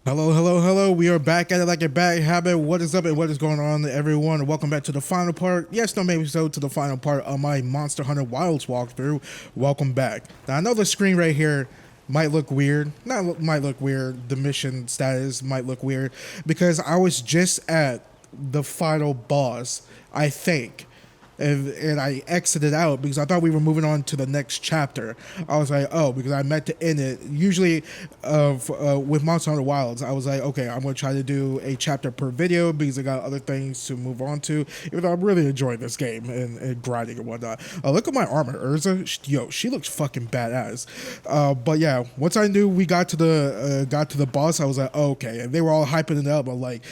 Hello, hello, hello. We are back at it like a bad habit. What is up and what is going on, everyone? Welcome back to the final part. Yes, no, maybe so, to the final part of my Monster Hunter Wilds walkthrough. Welcome back. Now, I know the screen right here might look weird. Might look weird. The mission status might look weird because I was just at the final boss, I think. And I exited out because I thought we were moving on to the next chapter. I was like, oh, because I meant to end it. Usually, with Monster Hunter Wilds, I was like, okay, I'm going to try to do a chapter per video because I got other things to move on to. Even though I'm really enjoying this game and grinding and whatnot. Look at my armor, Urza. Yo, she looks fucking badass. But yeah, once I knew we got to the boss, I was like, oh, okay. And they were all hyping it up, but like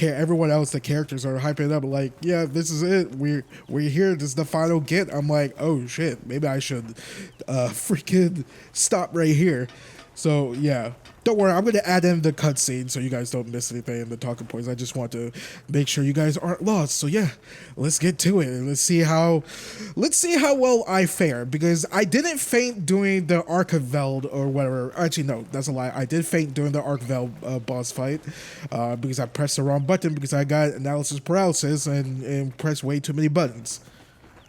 everyone else, the characters are hyping it up, like, yeah, this is it. We're here. This is the final get. I'm like, oh shit, maybe I should freaking stop right here. So yeah, don't worry, I'm going to add in the cutscene so you guys don't miss anything in the talking points. I just want to make sure you guys aren't lost. So yeah, let's get to it. Let's see how well I fare, because I didn't faint doing the Archiveld or whatever. Actually, no, that's a lie. I did faint during the Archiveld boss fight because I pressed the wrong button because I got analysis paralysis and pressed way too many buttons.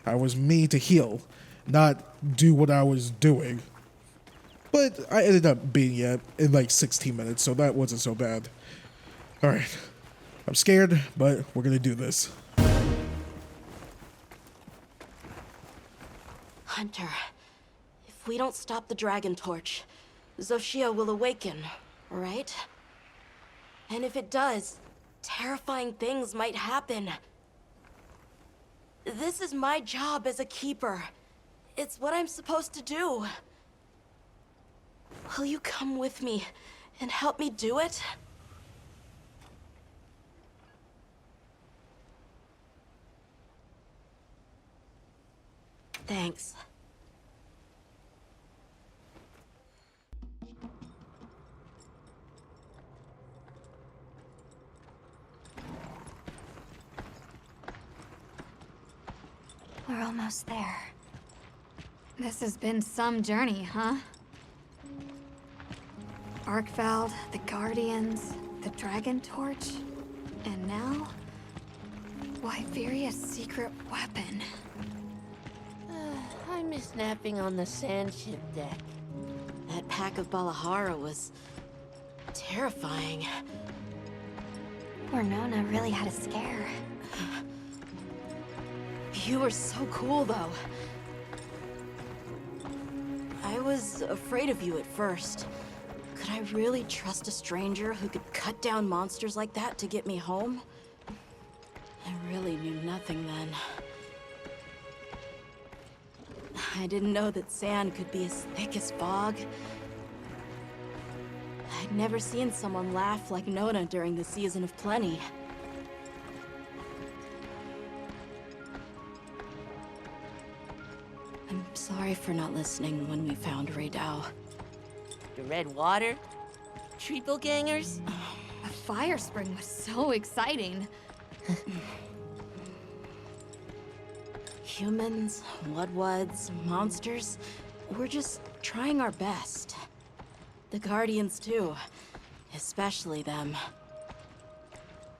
I was me to heal, not do what I was doing. But I ended up beating it in like 16 minutes, so that wasn't so bad. Alright. I'm scared, but we're gonna do this. Hunter, if we don't stop the dragon torch, Shia will awaken, right? And if it does, terrifying things might happen. This is my job as a keeper. It's what I'm supposed to do. Will you come with me and help me do it? Thanks. We're almost there. This has been some journey, huh? Arkveld, the Guardians, the Dragon Torch, and now... Wyveria's secret weapon. I miss napping on the sandship deck. That pack of Balahara was... terrifying. Poor Nona really had a scare. You were so cool, though. I was afraid of you at first. Could I really trust a stranger who could cut down monsters like that to get me home? I really knew nothing then. I didn't know that sand could be as thick as fog. I'd never seen someone laugh like Nona during the season of plenty. I'm sorry for not listening when we found Raydao. The red water? Triple gangers? A fire spring was so exciting. Humans, Woodwoods, monsters, we're just trying our best. The Guardians too, especially them.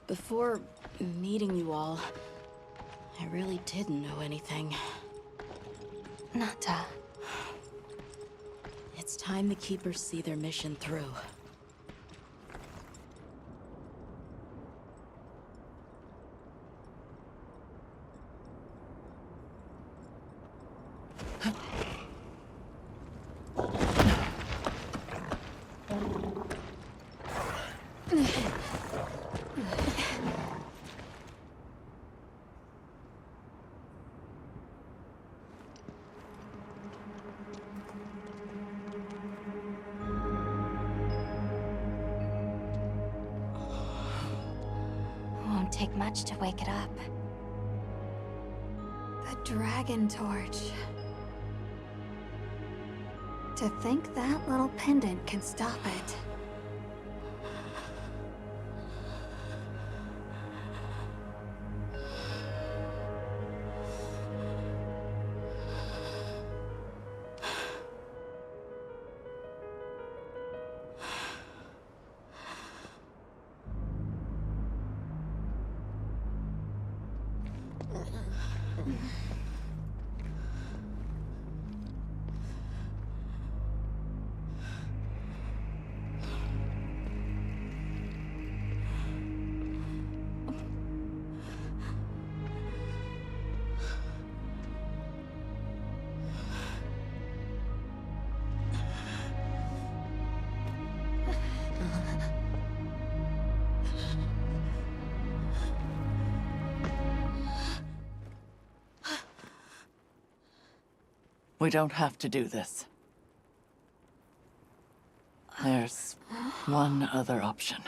Before meeting you all, I really didn't know anything. Nata. It's time the Keepers see their mission through. Won't take much to wake it up. The Dragon Torch. To think that little pendant can stop it. We don't have to do this. There's one other option.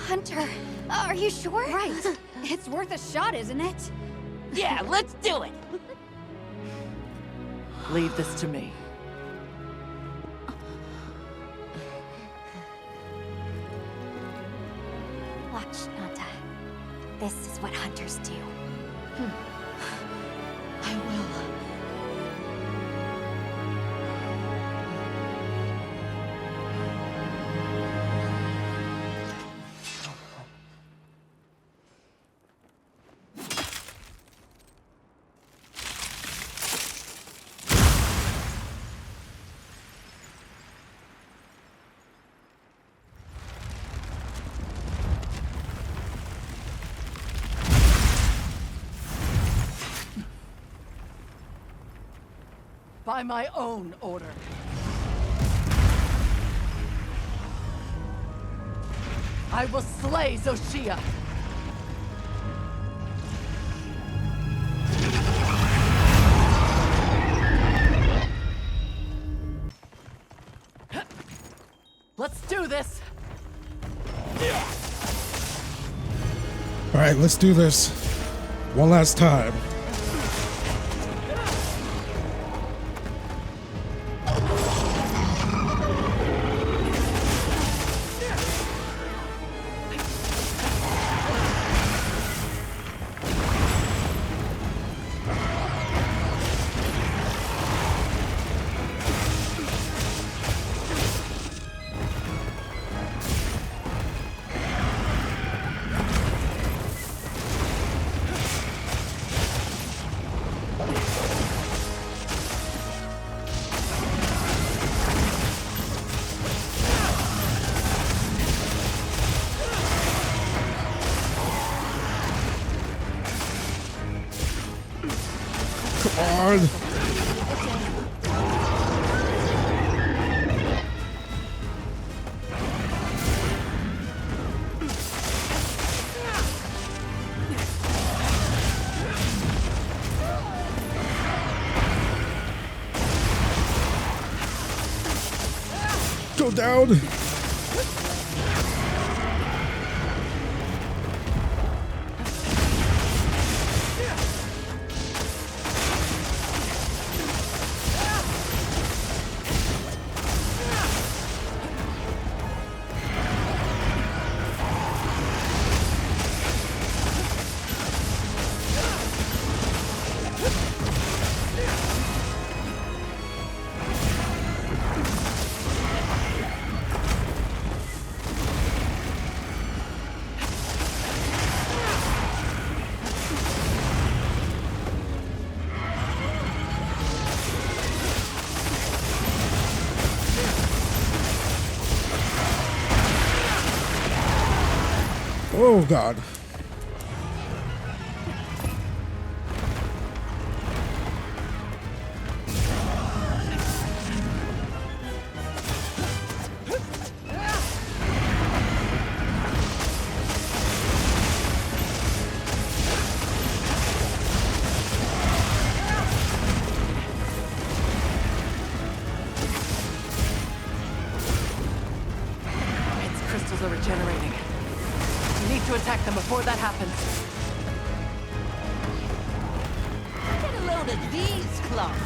Hunter, are you sure? Right. It's worth a shot, isn't it? Yeah, let's do it! Leave this to me. Watch, Nata. This is what hunters do. I will. By my own order. I will slay Shia. Let's do this. All right, let's do this one last time. Come on. Go down. Oh God. Its crystals are regenerating. We need to attack them before that happens. Get a load of these claws.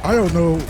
I don't know.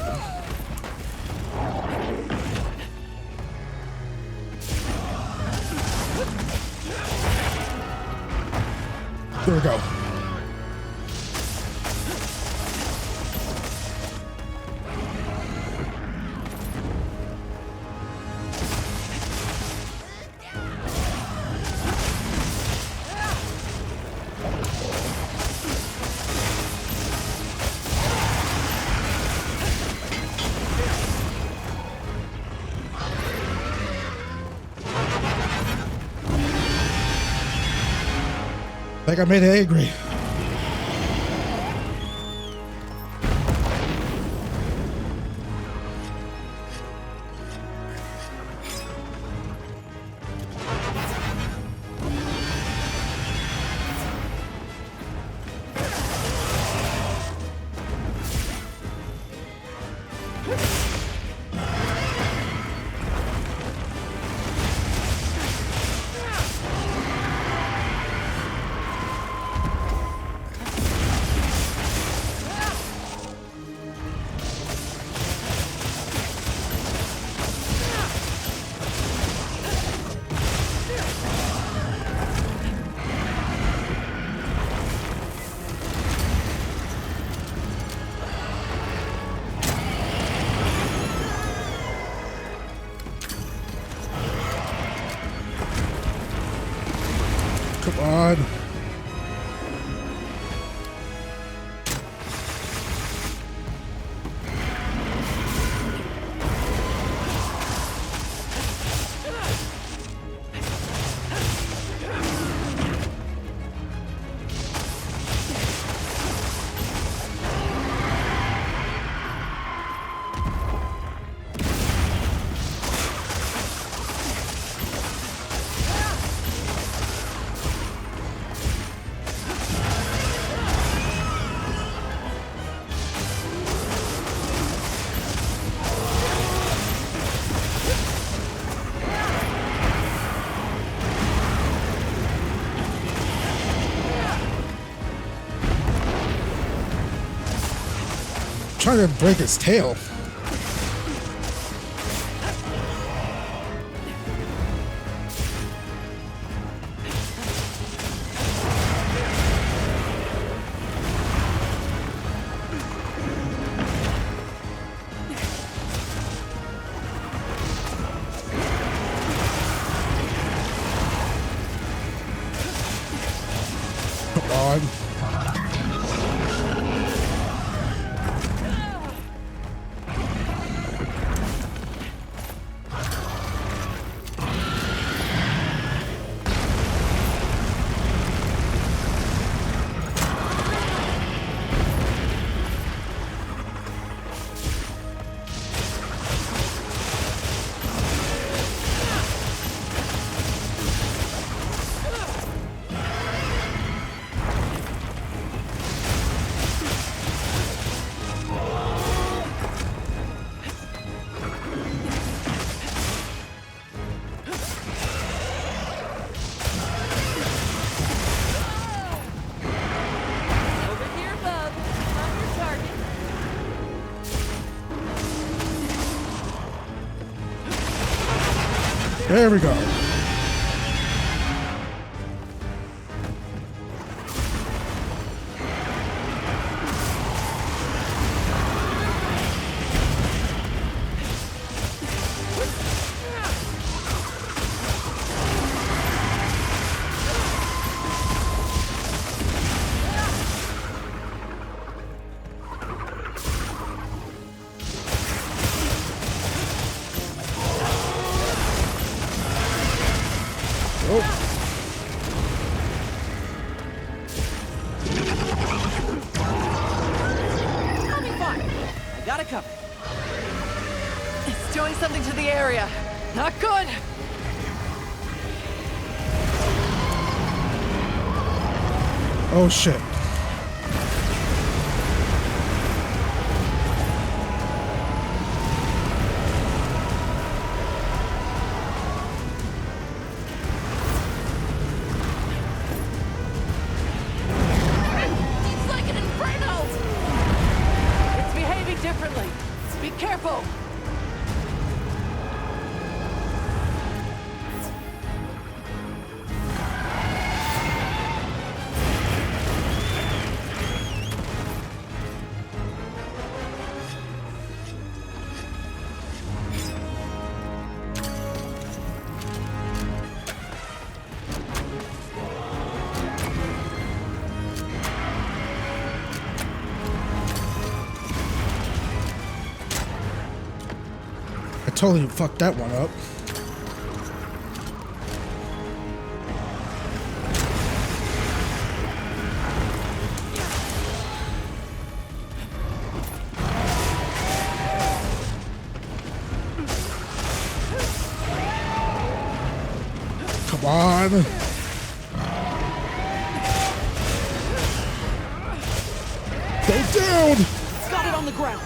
think I made it angry. Come on. Trying to break its tail. Come on. There we go. Got it covered. It's doing something to the area. Not good. Oh shit. It's like an inferno. It's behaving differently. Be careful. I totally fucked that one up. on. Go down. Got it on the ground.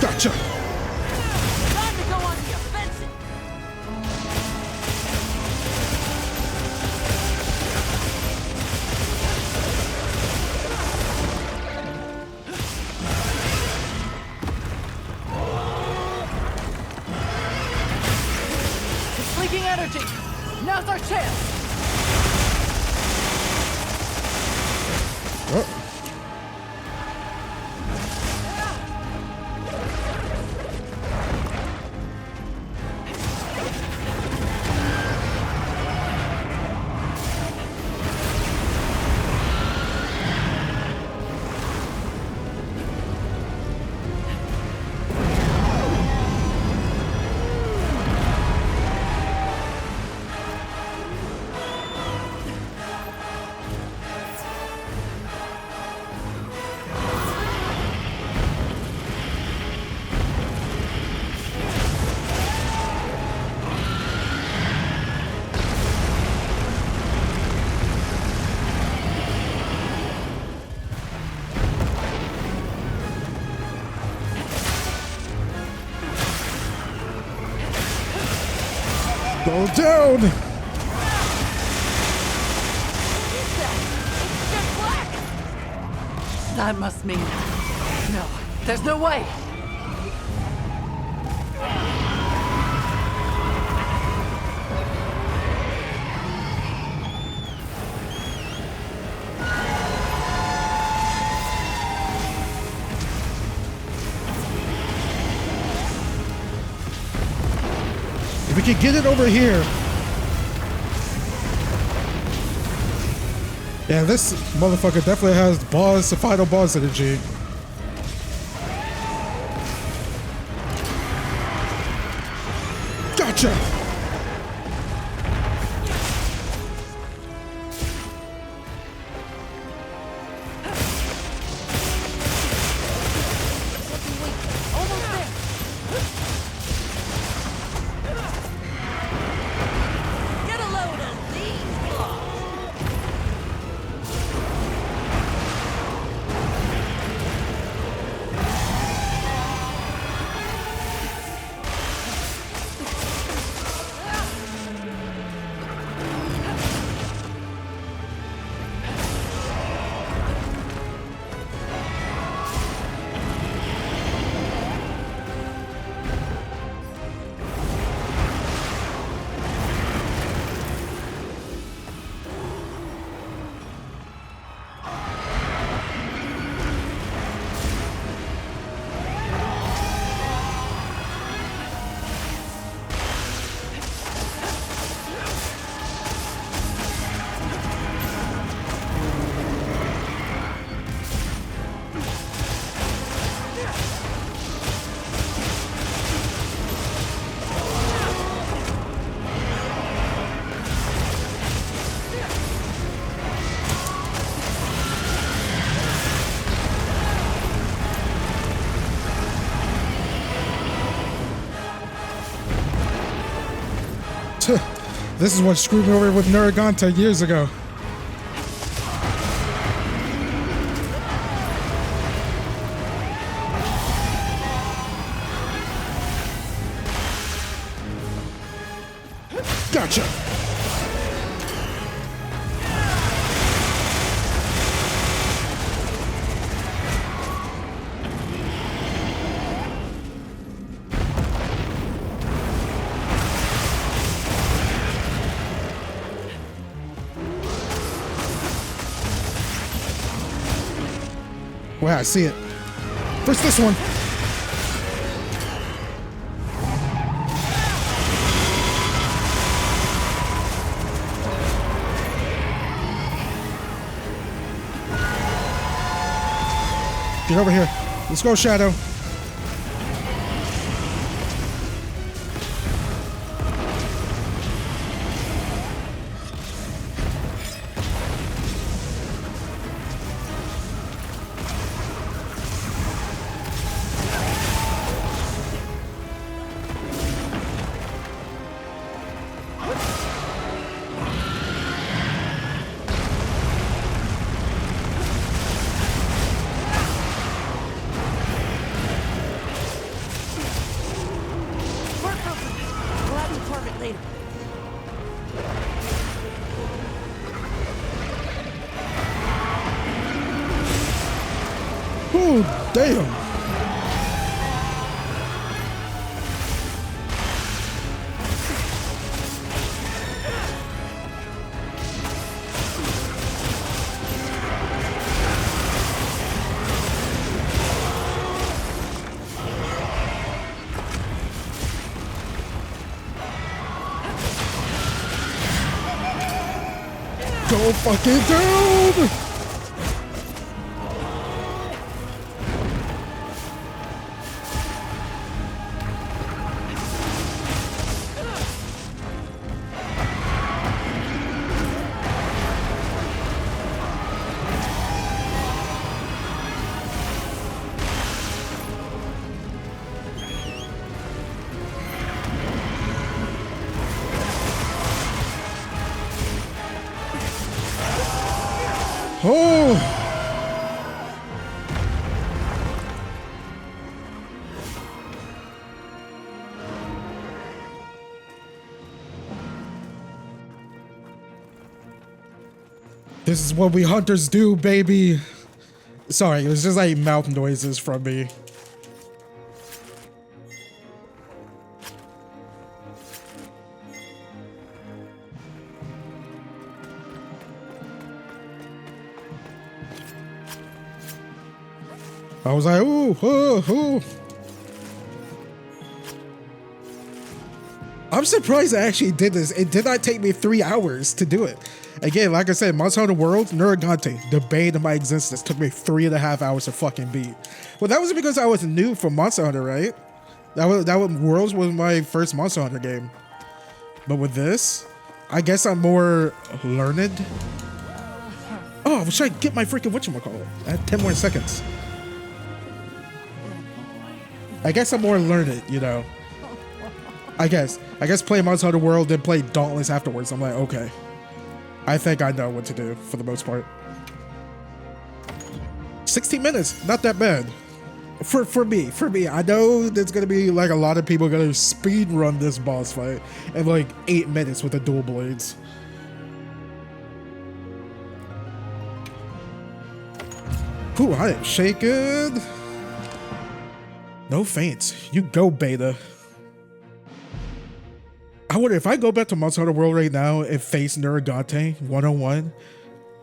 Gotcha. Time to go on the offensive. It's leaking energy. Now's our chance. Oh. Go down! That must mean... No, there's no way. If we can get it over here. Yeah, this motherfucker definitely has boss, final boss energy. Gotcha! Almost there. Get a load of these claws. This is what screwed me over with Narragansett years ago. Gotcha! Wow, I see it. First this one. Get over here. Let's go, Shadow. Oh, damn. Go fucking down! Oh! This is what we hunters do, baby. Sorry, it was just like mouth noises from me. I was like, ooh, ooh, ooh. I'm surprised I actually did this. It did not take me 3 hours to do it. Again, like I said, Monster Hunter World, Nergigante, the bane of my existence, took me 3.5 hours to fucking beat. Well, that was because I was new for Monster Hunter, right? Worlds was my first Monster Hunter game. But with this, I guess I'm more learned. Oh, should I get my freaking whatchamacallit? I had 10 more seconds. I guess I'm more learned, you know. I guess play Monster Hunter World, then play Dauntless afterwards. I'm like, okay. I think I know what to do for the most part. 16 minutes, not that bad. For me. I know there's gonna be like a lot of people gonna speed run this boss fight in like 8 minutes with the dual blades. Ooh, I am shaking. No feints. You go, Beta. I wonder if I go back to Monster Hunter World right now and face Nergigante 101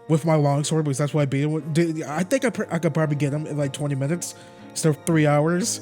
with my longsword, because that's what I beat him with. I think I could probably get him in like 20 minutes instead of 3 hours.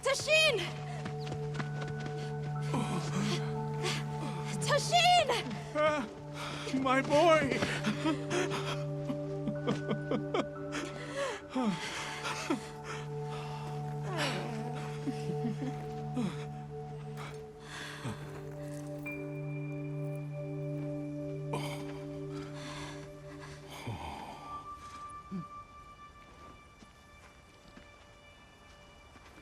Tashin! Tashin! My boy!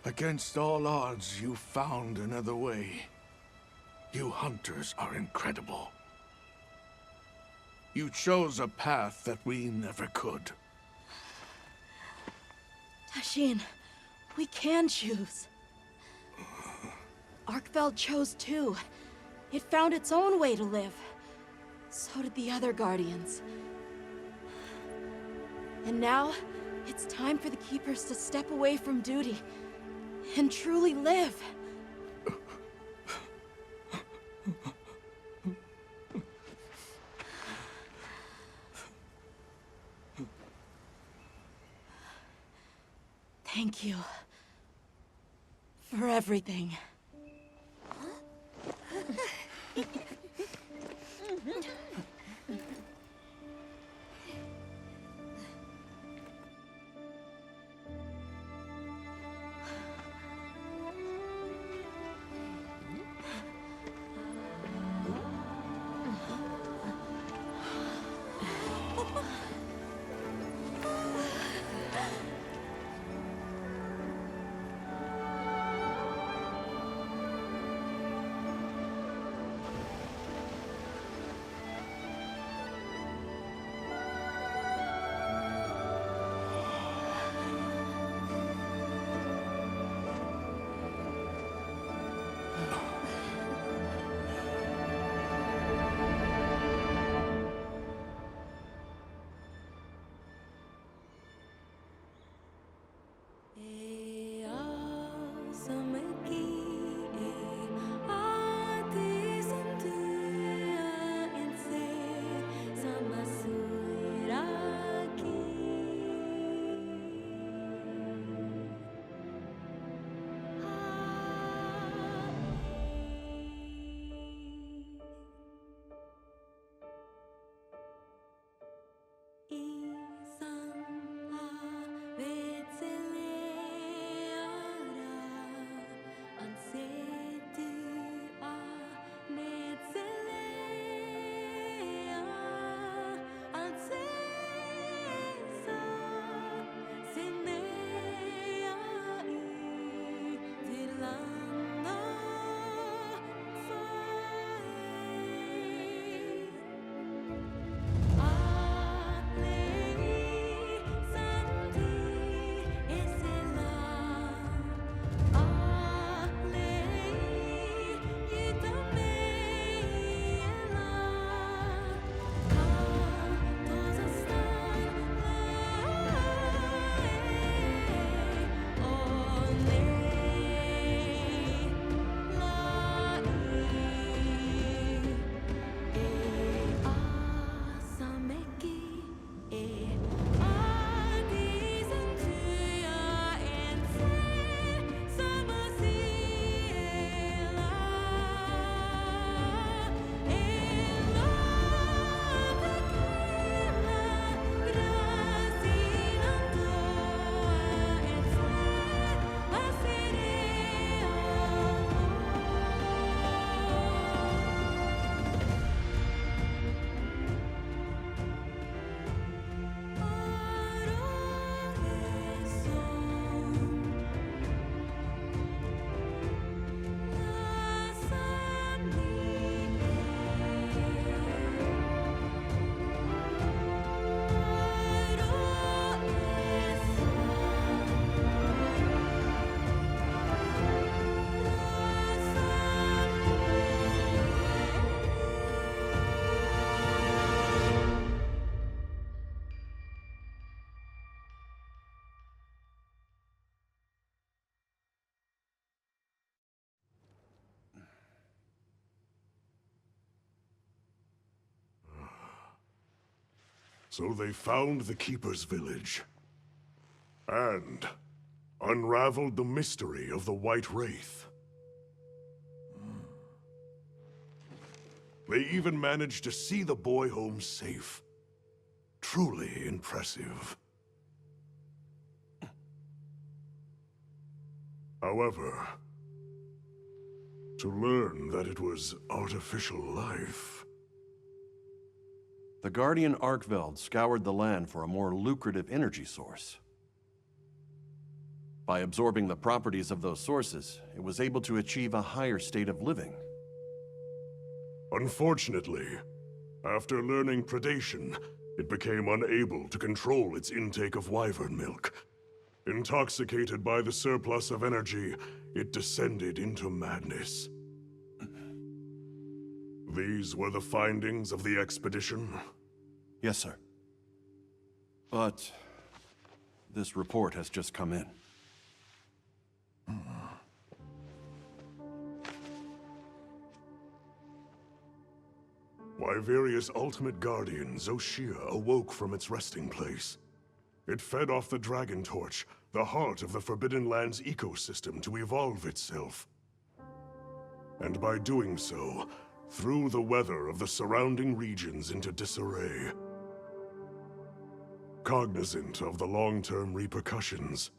Against all odds, you found another way. You hunters are incredible. You chose a path that we never could. Tashin, we can choose. Arkveld chose too. It found its own way to live. So did the other Guardians. And now, it's time for the Keepers to step away from duty and truly live. Thank you for everything. So they found the Keeper's village. And unraveled the mystery of the White Wraith. They even managed to see the boy home safe. Truly impressive. However, to learn that it was artificial life... The Guardian Arkveld scoured the land for a more lucrative energy source. By absorbing the properties of those sources, it was able to achieve a higher state of living. Unfortunately, after learning predation, it became unable to control its intake of wyvern milk. Intoxicated by the surplus of energy, it descended into madness. These were the findings of the expedition? Yes, sir. But this report has just come in. Wyveria's ultimate guardian, Shia, awoke from its resting place. It fed off the Dragon Torch, the heart of the Forbidden Lands ecosystem, to evolve itself. And by doing so, threw the weather of the surrounding regions into disarray. Cognizant of the long-term repercussions,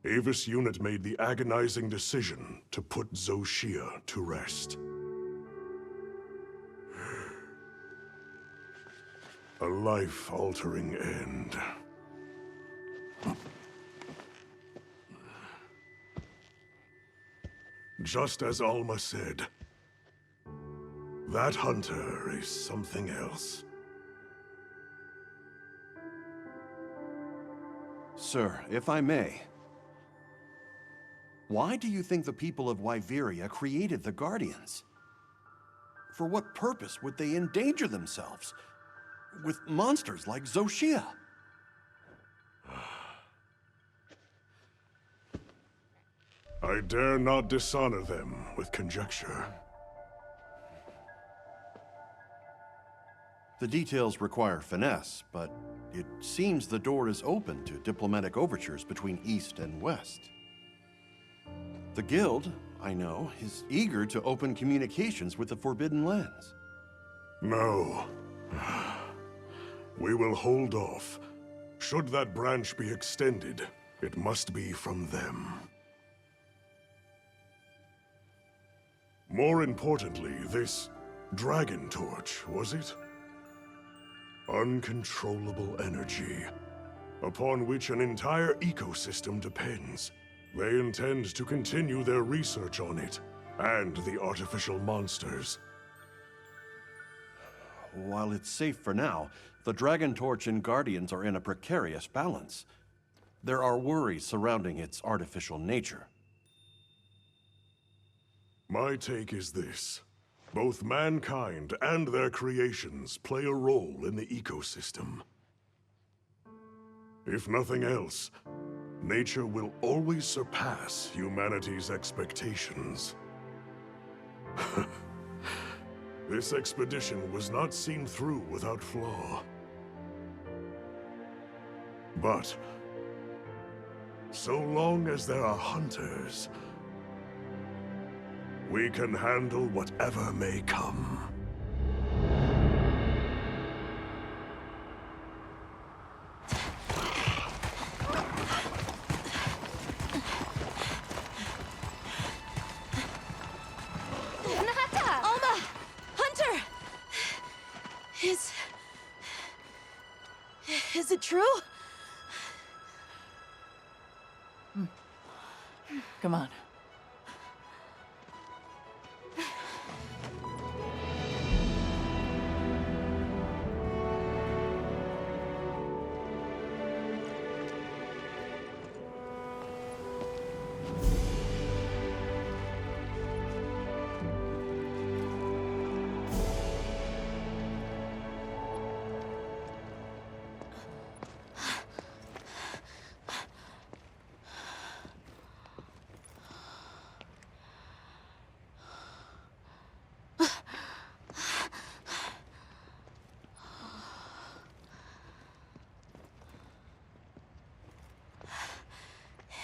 Avis Unit made the agonizing decision to put Shia to rest. A life-altering end. Just as Alma said, that hunter is something else. Sir, if I may, why do you think the people of Wyveria created the Guardians? For what purpose would they endanger themselves with monsters like Shia? I dare not dishonor them with conjecture. The details require finesse, but it seems the door is open to diplomatic overtures between East and West. The Guild, I know, is eager to open communications with the Forbidden Lands. No. We will hold off. Should that branch be extended, it must be from them. More importantly, this Dragon Torch, was it? Uncontrollable energy, upon which an entire ecosystem depends. They intend to continue their research on it, and the artificial monsters. While it's safe for now, the Dragon Torch and Guardians are in a precarious balance. There are worries surrounding its artificial nature. My take is this. Both mankind and their creations play a role in the ecosystem. If nothing else, nature will always surpass humanity's expectations. This expedition was not seen through without flaw. But so long as there are hunters, we can handle whatever may come. Alma! Hunter! Is it true? Come on.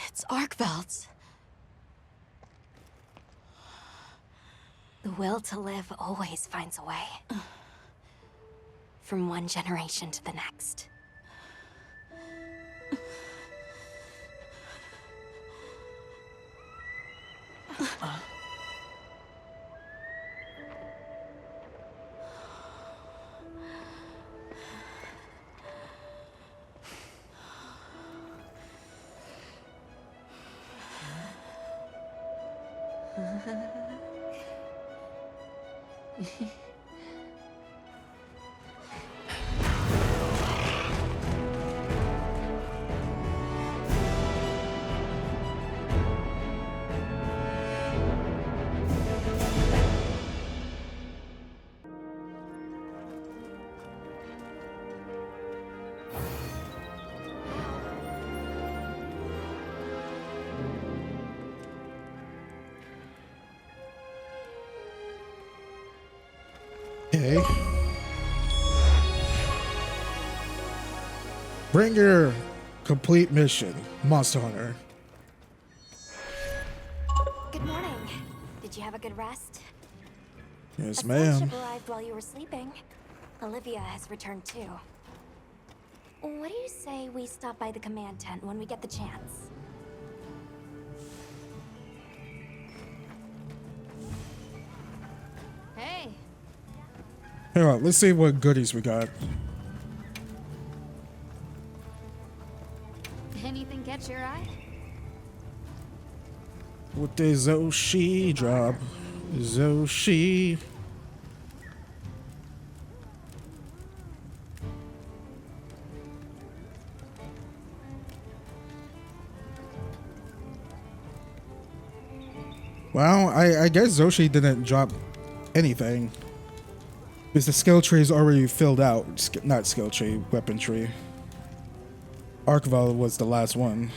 It's Arkveld's. The will to live always finds a way. From one generation to the next. Okay. Bring your complete mission, Monster Hunter. Good morning. Did you have a good rest? Yes, A ma'am. spaceship arrived while you were sleeping. Olivia has returned too. What do you say we stop by the command tent when we get the chance? Hey. Hang on, let's see what goodies we got. Anything catch your eye? What the Zoshi drop? Zoshi. Well, I guess Zoshi didn't drop anything. Because the skill tree is already filled out. Not skill tree, weapon tree. Arkval was the last one.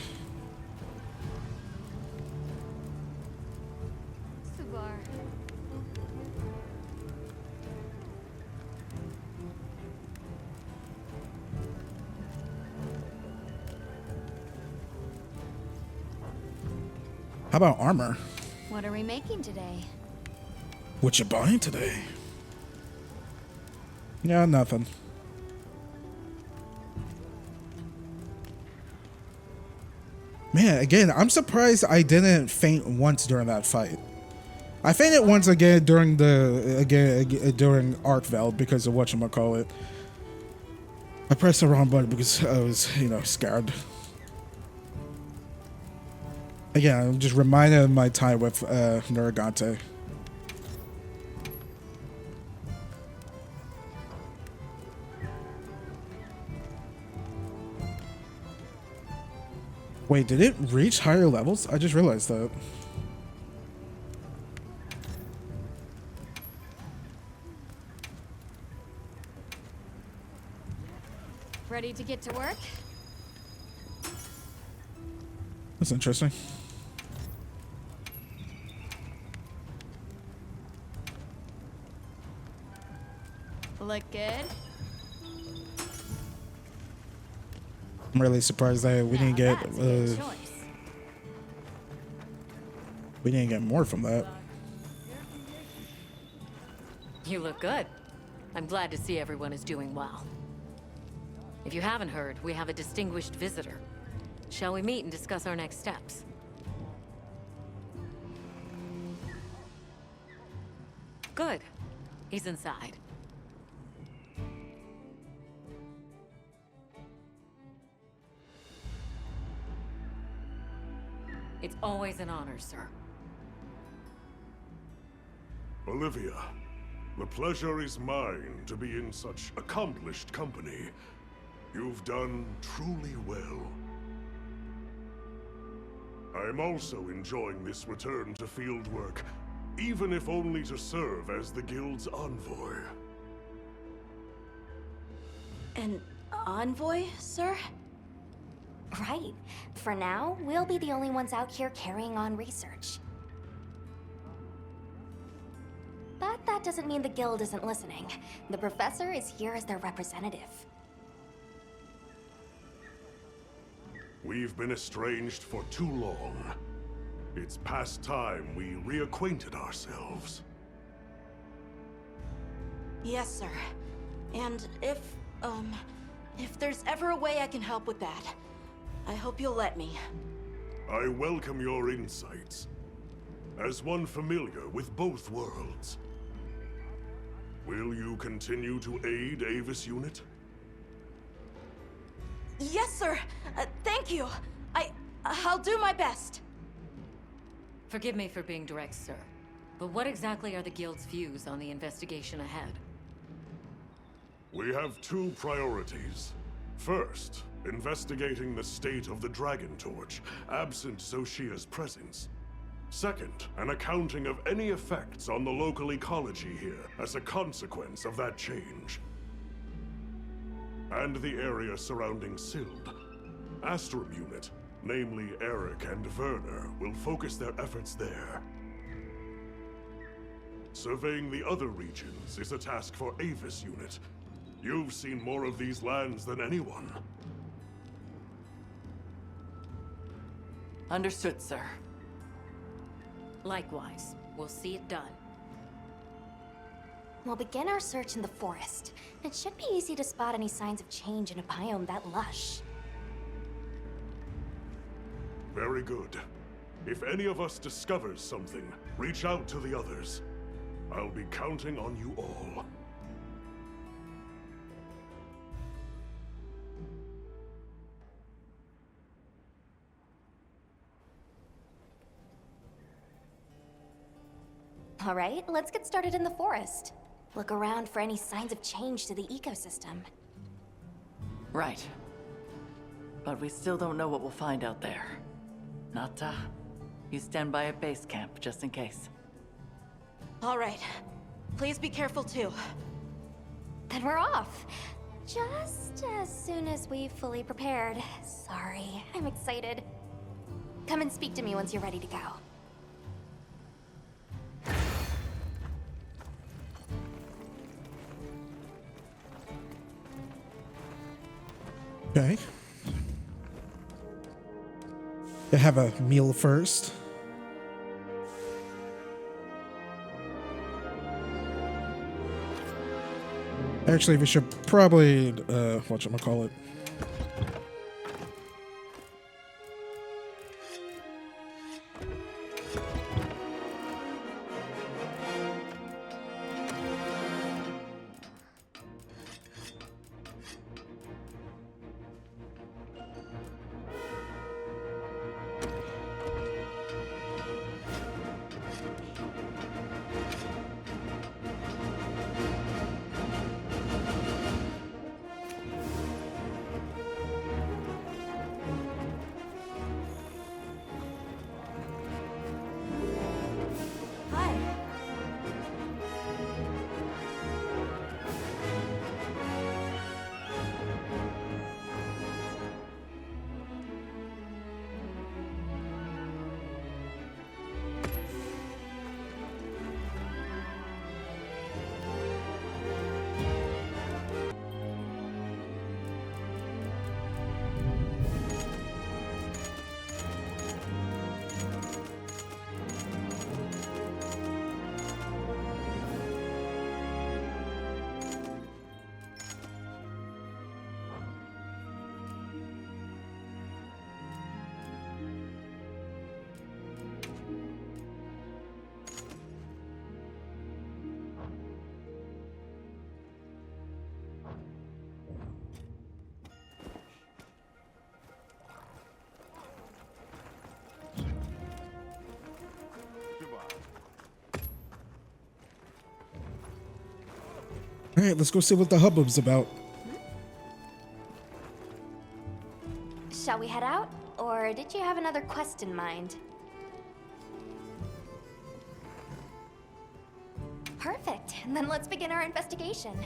Subar. How about armor? What are we making today? What you buying today? Yeah, nothing. Man, again, I'm surprised I didn't faint once during that fight. I fainted once again during during Arkval because of whatchamacallit. I pressed the wrong button because I was, scared. Again, I'm just reminded of my time with Narragante. Wait, did it reach higher levels? I just realized that. Ready to get to work? That's interesting. Look good? I'm really surprised that we didn't get we didn't get more from that. You look good. I'm glad to see everyone is doing well. If you haven't heard, we have a distinguished visitor. Shall we meet and discuss our next steps? Good. He's inside. It's always an honor, sir. Olivia, the pleasure is mine to be in such accomplished company. You've done truly well. I am also enjoying this return to field work, even if only to serve as the Guild's envoy. An envoy, sir? Right. For now, we'll be the only ones out here carrying on research. But that doesn't mean the Guild isn't listening. The Professor is here as their representative. We've been estranged for too long. It's past time we reacquainted ourselves. Yes, sir. And if there's ever a way I can help with that, I hope you'll let me. I welcome your insights. As one familiar with both worlds, will you continue to aid Avis Unit? Yes, sir. Thank you. I'll do my best. Forgive me for being direct, sir. But what exactly are the Guild's views on the investigation ahead? We have two priorities. First, investigating the state of the Dragon Torch, absent Zoshia's presence. Second, an accounting of any effects on the local ecology here as a consequence of that change. And the area surrounding Sild. Astrum Unit, namely Eric and Werner, will focus their efforts there. Surveying the other regions is a task for Avis Unit. You've seen more of these lands than anyone. Understood, sir. Likewise. We'll see it done. We'll begin our search in the forest. It should be easy to spot any signs of change in a biome that lush. Very good. If any of us discovers something, reach out to the others. I'll be counting on you all. All right, let's get started in the forest. Look around for any signs of change to the ecosystem. Right. But we still don't know what we'll find out there. Nata, you stand by at base camp, just in case. All right. Please be careful too. Then we're off. Just as soon as we've fully prepared. Sorry, I'm excited. Come and speak to me once you're ready to go. Okay. They have a meal first. Actually, we should probably whatchamacallit. Hi. All right, let's go see what the hubbub's about. Shall we head out? Or did you have another quest in mind? Perfect. Then let's begin our investigation.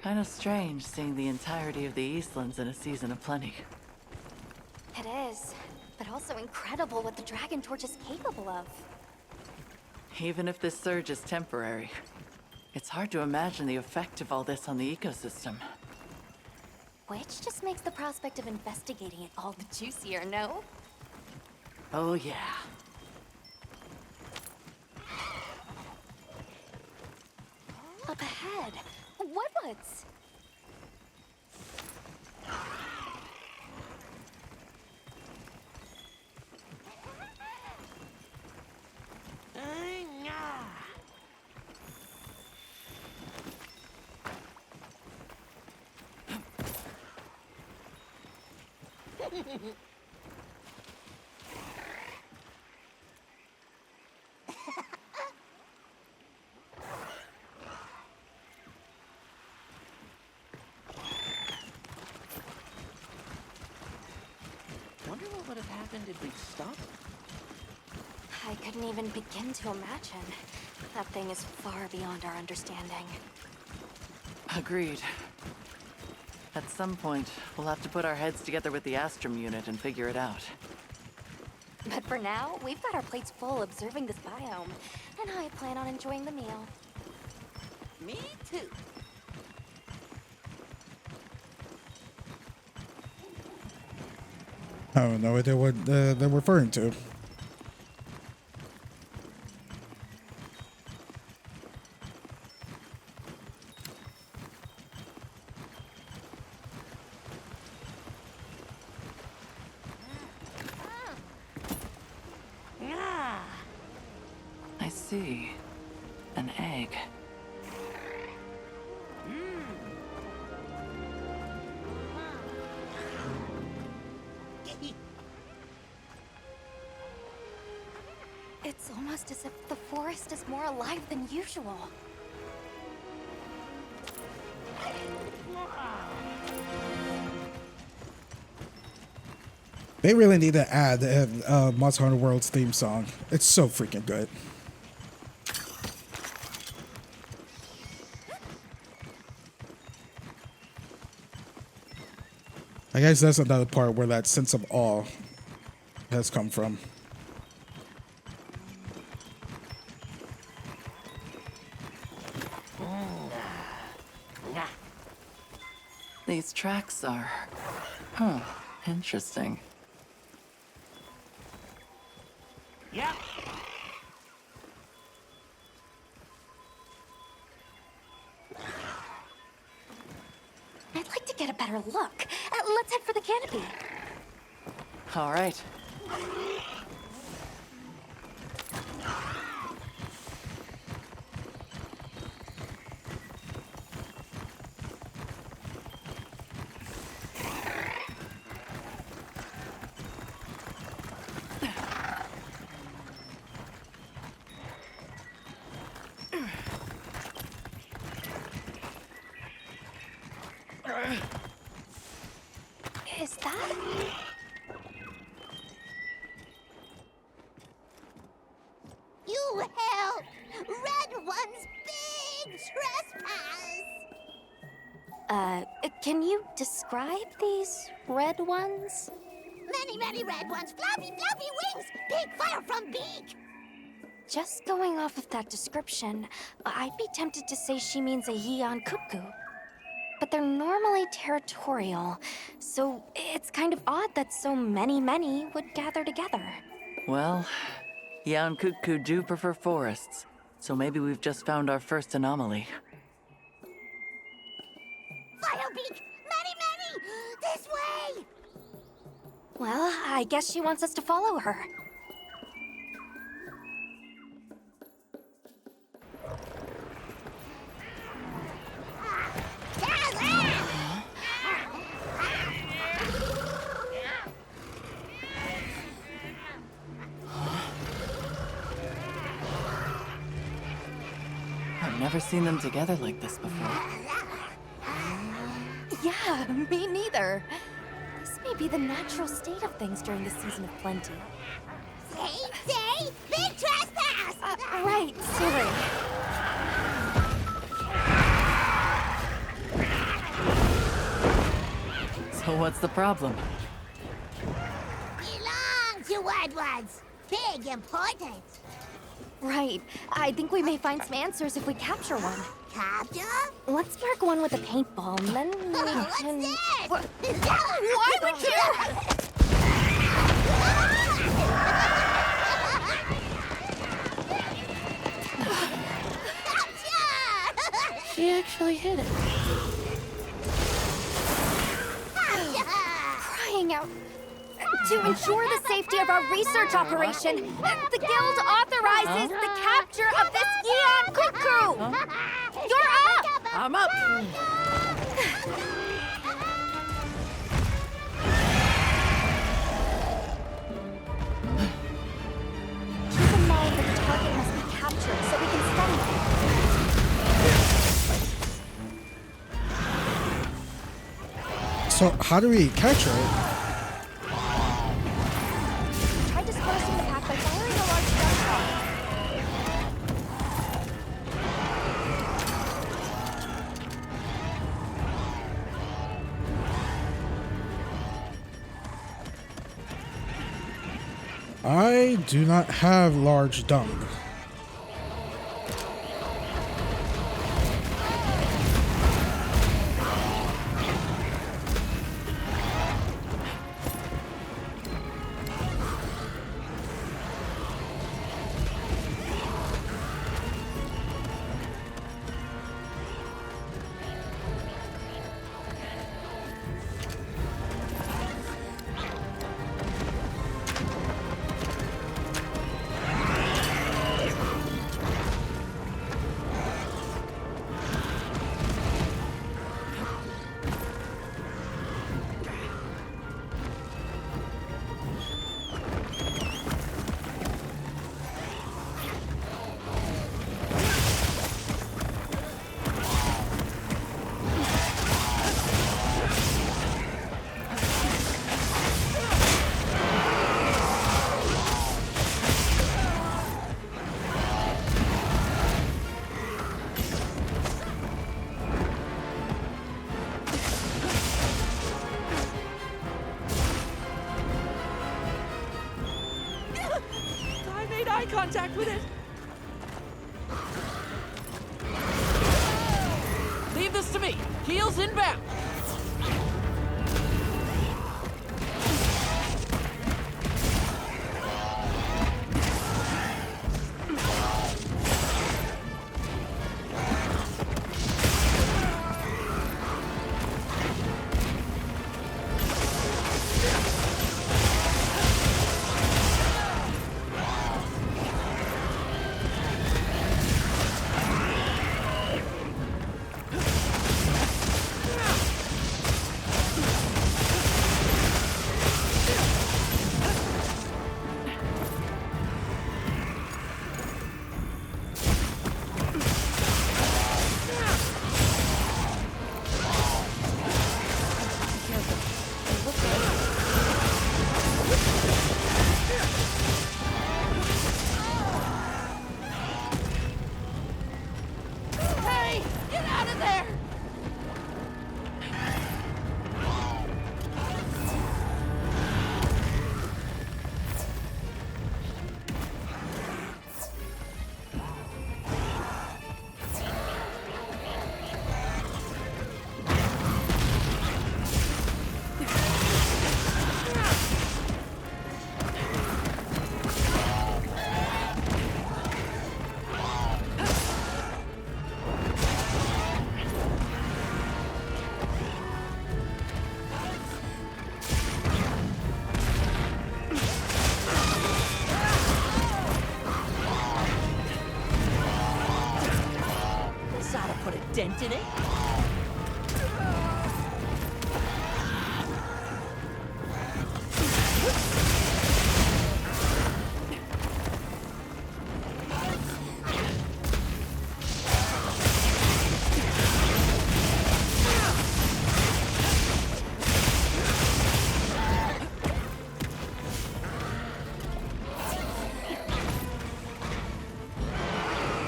Kind of strange seeing the entirety of the Eastlands in a season of plenty. It is, but also incredible what the Dragon Torch is capable of. Even if this surge is temporary, it's hard to imagine the effect of all this on the ecosystem. Which just makes the prospect of investigating it all the juicier, no? Oh yeah. Up ahead. Woodwoods! Wonder what would have happened if we stopped? I couldn't even begin to imagine. That thing is far beyond our understanding. Agreed. At some point, we'll have to put our heads together with the Astrum unit and figure it out. But for now, we've got our plates full observing this biome, and I plan on enjoying the meal. Me too. I have no idea what they're referring to. I see. An egg. It's almost as if the forest is more alive than usual. They really need to add Monster Hunter World's theme song. It's so freaking good. I guess that's another part where that sense of awe has come from. These tracks are... interesting. Yeah. I'd like to get a better look. Let's head for the canopy. All right. Is that? You help! Red One's big trespass! Can you describe these red ones? Many, many red ones, floppy, floppy wings! Big fire from beak! Just going off of that description, I'd be tempted to say she means a Yeon cuckoo. But they're normally territorial, so it's kind of odd that so many would gather together. Well, Yeon Cuckoo do prefer forests, so maybe we've just found our first anomaly. Firebeak! Many! This way! Well, I guess she wants us to follow her. I've never seen them together like this before. Yeah, me neither. This may be the natural state of things during the season of plenty. Say, big trespass! Right, sorry. So what's the problem? Belong to Red Ones! Big important! Right. I think we may find some answers if we capture one. Capture? Let's mark one with a paintball, and then we What's can... this? Why would you? She actually hit it. Crying out. To ensure the safety of our research operation, the Guild authorizes the capture of this Yeon cuckoo! You're up! I'm up! So how do we catch her? Try dispersing the pack by firing a large gunshot. I do not have large dung. Eye contact with it. Leave this to me. Heels inbound. Dent in it?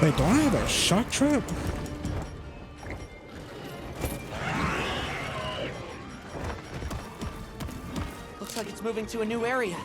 Wait, don't I have a shock trap? Looks like it's moving to a new area.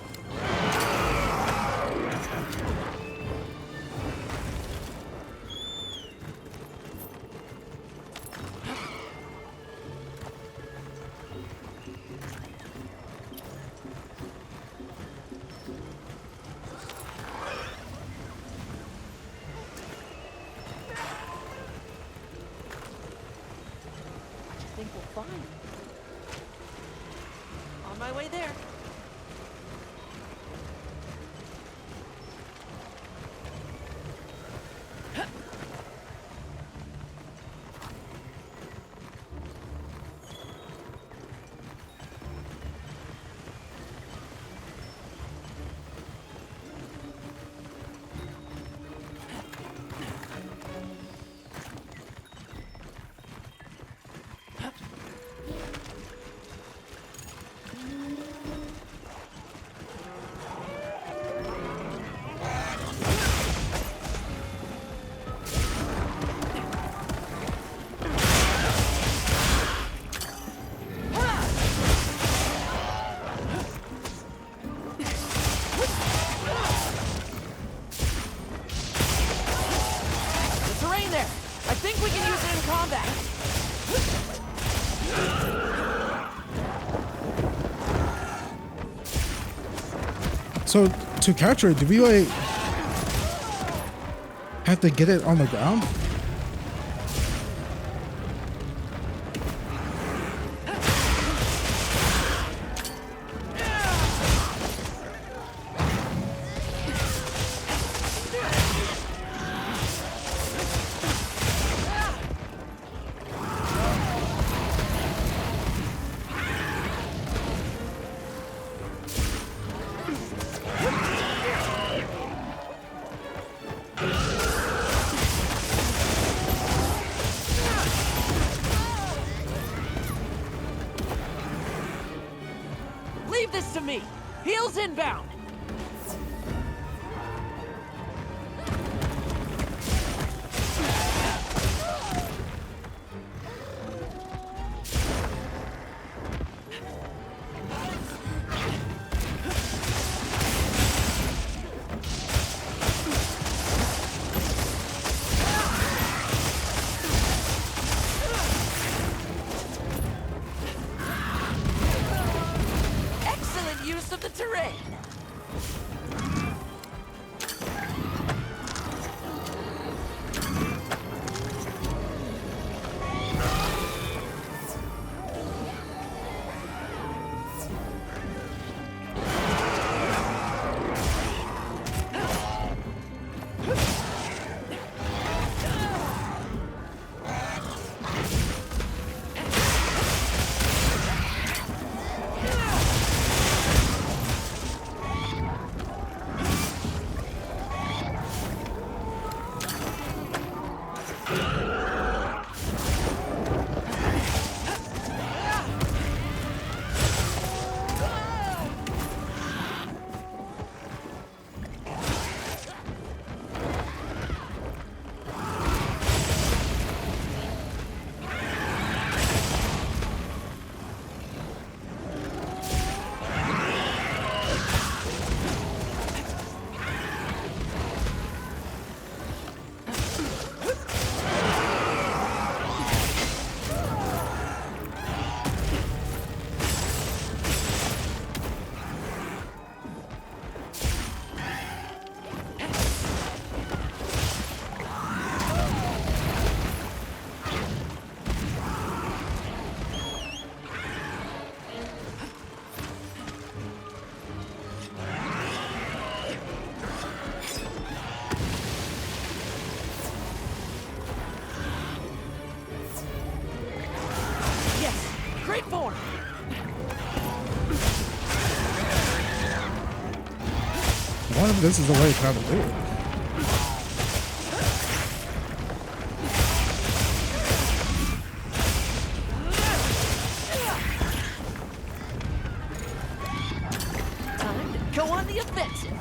Think we'll find. On my way there. there! I think we can use it in combat! So to capture it, do we like have to get it on the ground? Leave this to me! Heels inbound! Excellent use of the terrain! Great form! One of this is the way to kind of do it. Time to go on the offensive!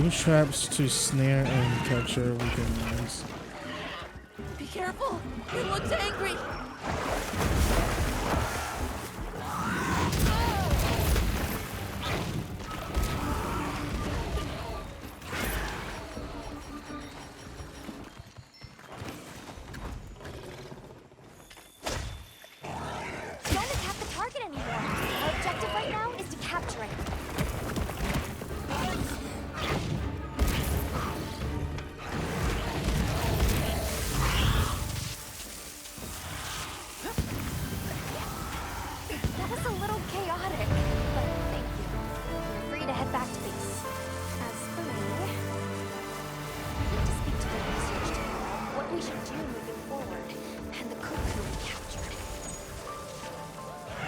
Use traps to snare and capture weakened ones. Be careful! He looks angry! Don't attack the target anymore. Our objective right now is to capture it. That was a little chaotic, but thank you. You're free to head back to base. As for me, I need to speak to the research team about what we should do moving forward, and the cuckoo we captured.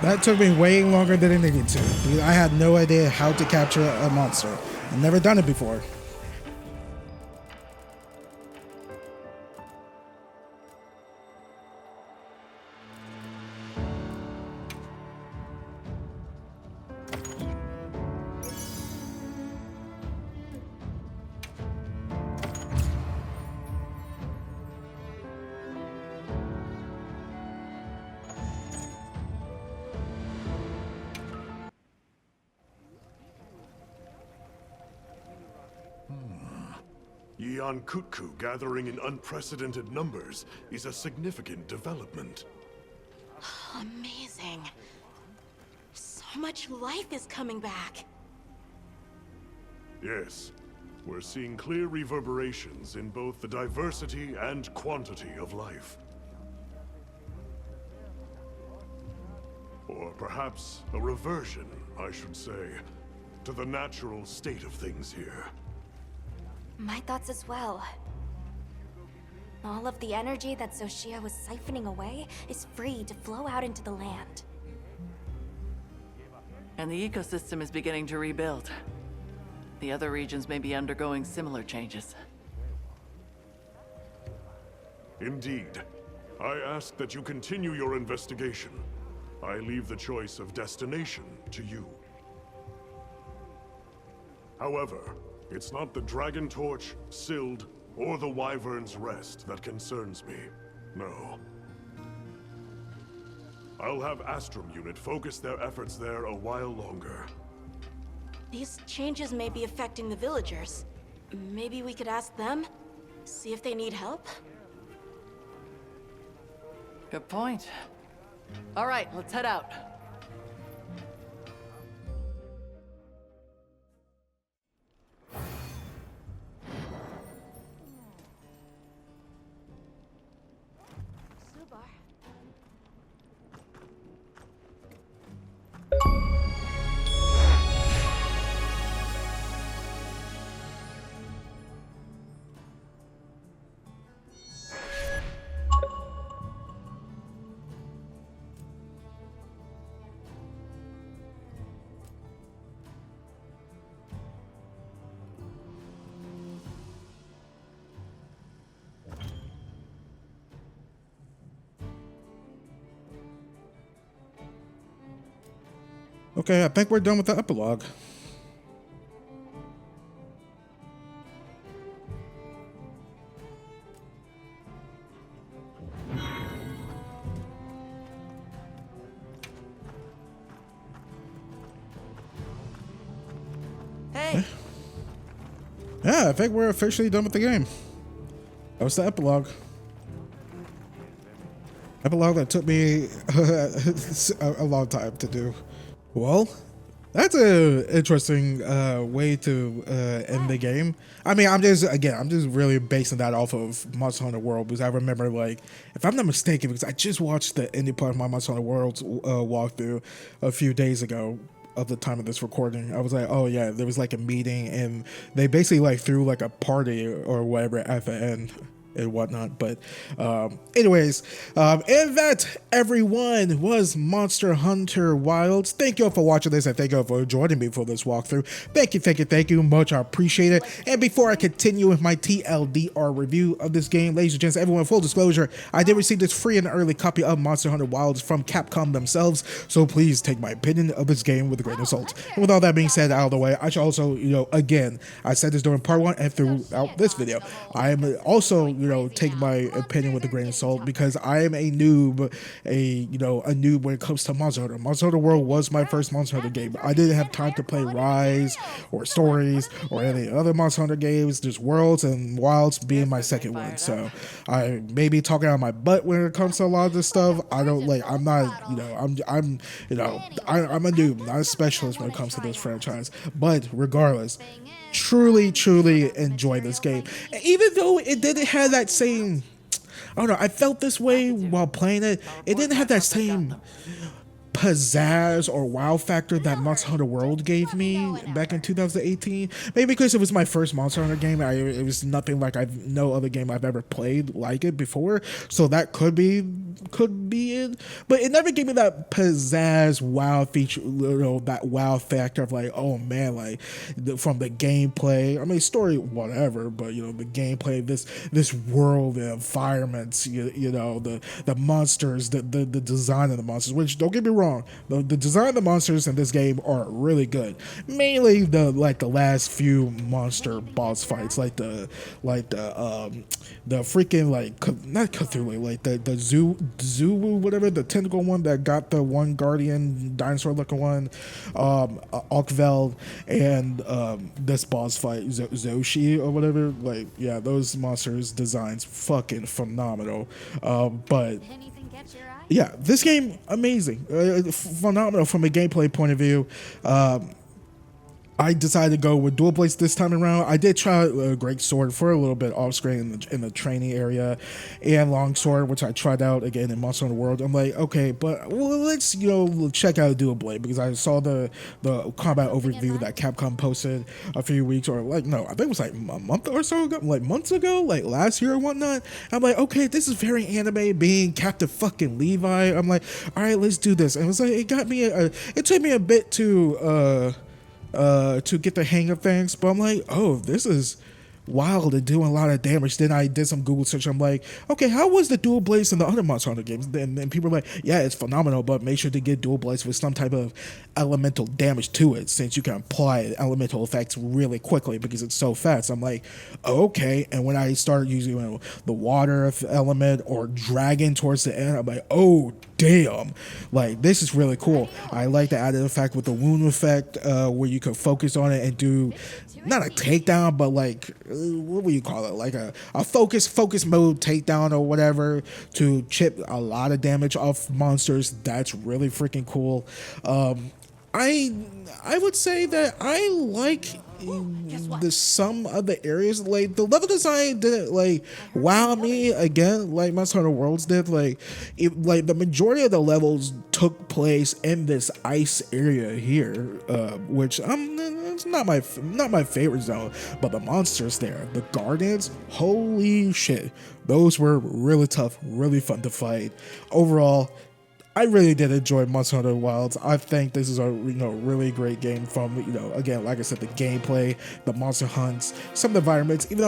That took me way longer than it needed to, because I had no idea how to capture a monster. I've never done it before. Eon Kutku gathering in unprecedented numbers is a significant development. Amazing. So much life is coming back. Yes, we're seeing clear reverberations in both the diversity and quantity of life. Or perhaps a reversion, I should say, to the natural state of things here. My thoughts as well. All of the energy that Shia was siphoning away is free to flow out into the land. And the ecosystem is beginning to rebuild. The other regions may be undergoing similar changes. Indeed. I ask that you continue your investigation. I leave the choice of destination to you. However, it's not the Dragon Torch, Sild, or the Wyvern's Rest that concerns me. No. I'll have Astrum Unit focus their efforts there a while longer. These changes may be affecting the villagers. Maybe we could ask them? See if they need help? Good point. All right, let's head out. Okay, I think we're done with the epilogue. Hey! Yeah, I think we're officially done with the game. That was the epilogue. Epilogue that took me a long time to do. Well, that's a interesting way to end the game. I mean, I'm just really basing that off of Monster Hunter World, because I remember, like, if I'm not mistaken, because I just watched the ending part of my Monster Hunter World walkthrough a few days ago of the time of this recording. I was like, oh yeah, there was like a meeting and they basically like threw like a party or whatever at the end. and whatnot. But anyways, and that, everyone, was Monster Hunter Wilds. Thank you all for watching this, and thank you all for joining me for this walkthrough. Thank you much. I appreciate it. And before I continue with my TLDR review of this game, ladies and gents, everyone, full disclosure, I did receive this free and early copy of Monster Hunter Wilds from Capcom themselves, so please take my opinion of this game with a grain of salt. And with all that being said out of the way, I should also, again, I said this during part 1 and throughout this video, I am also, take my opinion with a grain of salt, because I am a noob, a noob when it comes to Monster Hunter. Monster Hunter World was my first Monster Hunter game. I didn't have time to play Rise or Stories or any other Monster Hunter games, just Worlds, and Wilds being my second one. So I may be talking out of my butt when it comes to a lot of this stuff. I'm a noob, not a specialist when it comes to this franchise. But regardless, truly enjoy this game. Even though it didn't have that same, I don't know, I felt this way while playing it. It didn't have that same pizzazz or wow factor that Monster Hunter World gave me back in 2018. Maybe because it was my first Monster Hunter game. It was nothing like no other game I've ever played like it before. So that could be it. But it never gave me that pizzazz wow feature, that wow factor of like, oh man, like from the gameplay. I mean, story, whatever, but the gameplay, this world, the environments, the monsters, the design of the monsters, which, don't get me wrong, the design of the monsters in this game are really good. Mainly the last few monster boss fights, like the freaking, like, not Cthulhu, like the Zulu, whatever, the tentacle one that got the one guardian dinosaur looking one, Okveld, and this boss fight, Zoshi or whatever. Like, yeah, those monsters designs fucking phenomenal. But yeah, this game, amazing, phenomenal from a gameplay point of view. I decided to go with dual blades this time around. I did try a great sword for a little bit off screen in the training area, and long sword, which I tried out again in Monster Hunter World. I'm like, okay, but let's check out a dual blade, because I saw the combat overview that Capcom posted a few weeks, or I think it was like a month or so ago, like months ago, like last year or whatnot. I'm like, okay, this is very anime, being Captain fucking Levi. I'm like, all right, let's do this. And it was like, it took me a bit to get the hang of things, but I'm like, oh, this is wild and doing a lot of damage. Then I did some Google search. I'm like, okay, how was the dual blades in the other Monster Hunter games? And people are like, yeah, it's phenomenal, but make sure to get dual blades with some type of elemental damage to it, since you can apply elemental effects really quickly because it's so fast. I'm like, okay. And when I started using the water element or dragon towards the end, I'm like, oh damn, like this is really cool. I like the added effect with the wound effect, where you could focus on it and do not a takedown, but like, what would you call it? Like a focus mode takedown or whatever, to chip a lot of damage off monsters. That's really freaking cool. I would say that I like some of the areas, like the level design didn't like wow me again like Monster Hunter Worlds did. Like the majority of the levels took place in this ice area here, which it's not my favorite zone, but the monsters there, the guardians, holy shit, those were really tough, really fun to fight. Overall, I really did enjoy Monster Hunter Wilds. I think this is a really great game from again, like I said, the gameplay, the monster hunts, some of the environments. Even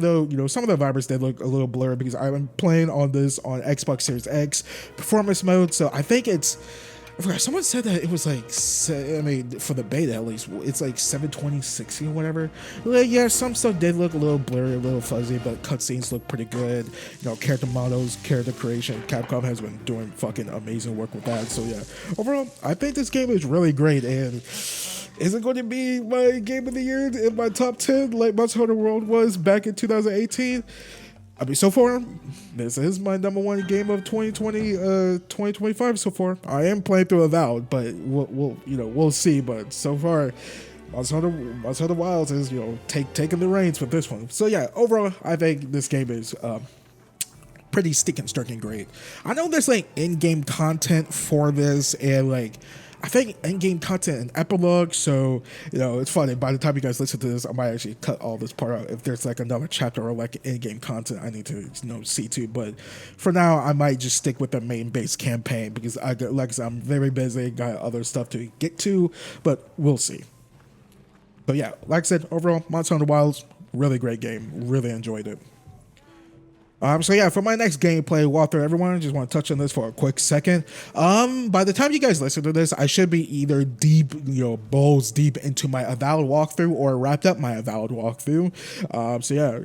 though some of the environments did look a little blurry because I'm playing on this on Xbox Series X performance mode, so I think it's. Someone said that it was like, for the beta at least, it's like 720, 60 or whatever. Like, yeah, some stuff did look a little blurry, a little fuzzy, but cutscenes look pretty good. Character models, character creation. Capcom has been doing fucking amazing work with that. So yeah, overall, I think this game is really great, and is it going to be my game of the year in my top 10 like Monster Hunter World was back in 2018? I mean, so far, this is my number one game of 2025 so far. I am playing through Avowed, but we'll see. But so far, Monster Hunter Wilds is taking the reins with this one. So yeah, overall, I think this game is pretty stinking great. I know there's like in-game content for this, and like I think in-game content and epilogue. So, you know, it's funny. By the time you guys listen to this, I might actually cut all this part out if there's like another chapter or like in-game content I need to, you know, see to. But for now, I might just stick with the main base campaign because like I said, I'm very busy, got other stuff to get to, but we'll see. But yeah, like I said, overall, Monster Hunter Wilds, really great game. Really enjoyed it. So yeah, for my next gameplay walkthrough, everyone, I just want to touch on this for a quick second. By the time you guys listen to this, I should be either deep, you know, balls deep into my Avowed walkthrough or wrapped up my Avowed walkthrough. So yeah,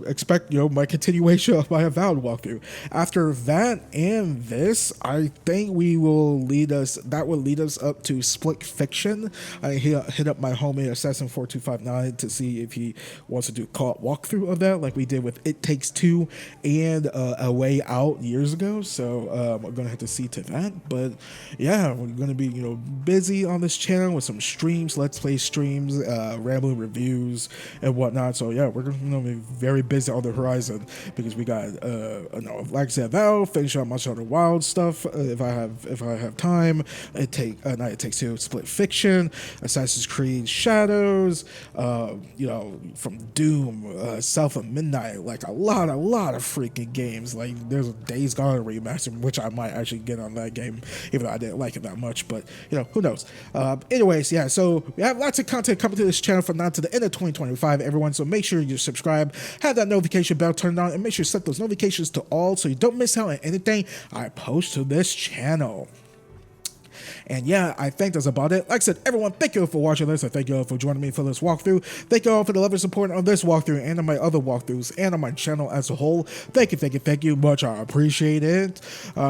expect, you know, my continuation of my Avowed walkthrough. After that and this, I think that will lead us up to Split Fiction. I hit up my homie Assassin4259 to see if he wants to do a co-op walkthrough of that, like we did with It Takes Two and A Way Out years ago. So I'm gonna have to see to that. But yeah, we're gonna be, you know, busy on this channel with some streams, let's play streams, rambling reviews and whatnot. So yeah, we're gonna be very busy on the horizon because we got no, like I said, Val, finish up Monster Hunter Wild stuff if I have time. It Takes Two, Split Fiction, Assassin's Creed Shadows, you know, from Doom, South of Midnight, like a lot of freaking games. Like there's a Days Gone remaster, which I might actually get on that game, even though I didn't like it that much. But you know, who knows? Anyways, yeah. So we have lots of content coming to this channel from now to the end of 2025, everyone. So make sure you subscribe, have that notification bell turned on, and make sure you set those notifications to all so you don't miss out on anything I post to this channel. And yeah, I think that's about it. Like I said, everyone, thank you all for watching this. I thank you all for joining me for this walkthrough. Thank you all for the love and support on this walkthrough and on my other walkthroughs and on my channel as a whole. Thank you much. I appreciate it.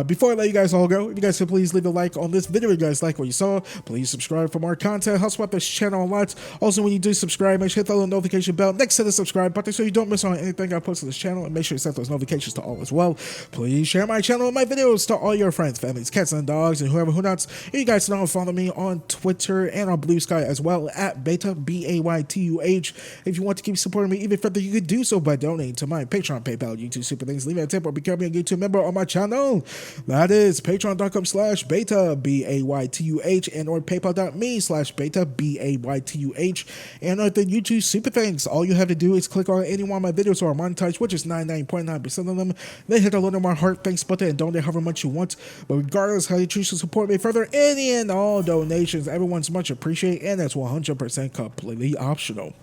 Before I let you guys all go, if you guys could please leave a like on this video if you guys like what you saw. Please subscribe for more content. Help support this channel a lot. Also, when you do subscribe, make sure to hit the little notification bell next to the subscribe button so you don't miss on anything I post to this channel, and make sure you set those notifications to all as well. Please share my channel and my videos to all your friends, families, cats, and dogs, and whoever who not. You guys know, follow me on Twitter and on Blue Sky as well at Baytuh, Baytuh. If you want to keep supporting me even further, you could do so by donating to my Patreon, PayPal, YouTube Super Things, leaving a tip, or becoming a YouTube member on my channel. That is patreon.com/Baytuh, Baytuh, and or paypal.me/Baytuh, Baytuh, and on the YouTube Super Things. All you have to do is click on any one of my videos or monetized, which is 99.9% of them. Then hit the little more heart thanks button and donate however much you want. But regardless how you choose to support me further, any and all donations, everyone's much appreciated, and that's 100% completely optional.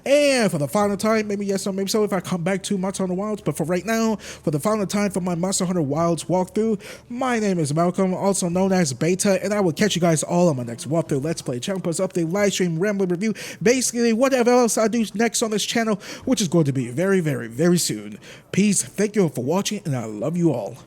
And for the final time, maybe yes or maybe so if I come back to Monster Hunter Wilds, but for right now, for the final time for my Monster Hunter Wilds walkthrough, my name is Malcolm, also known as Baytuh, and I will catch you guys all on my next walkthrough, Let's Play, channel post update, live stream, rambling review, basically whatever else I do next on this channel, which is going to be very, very, very soon. Peace, thank you all for watching, and I love you all.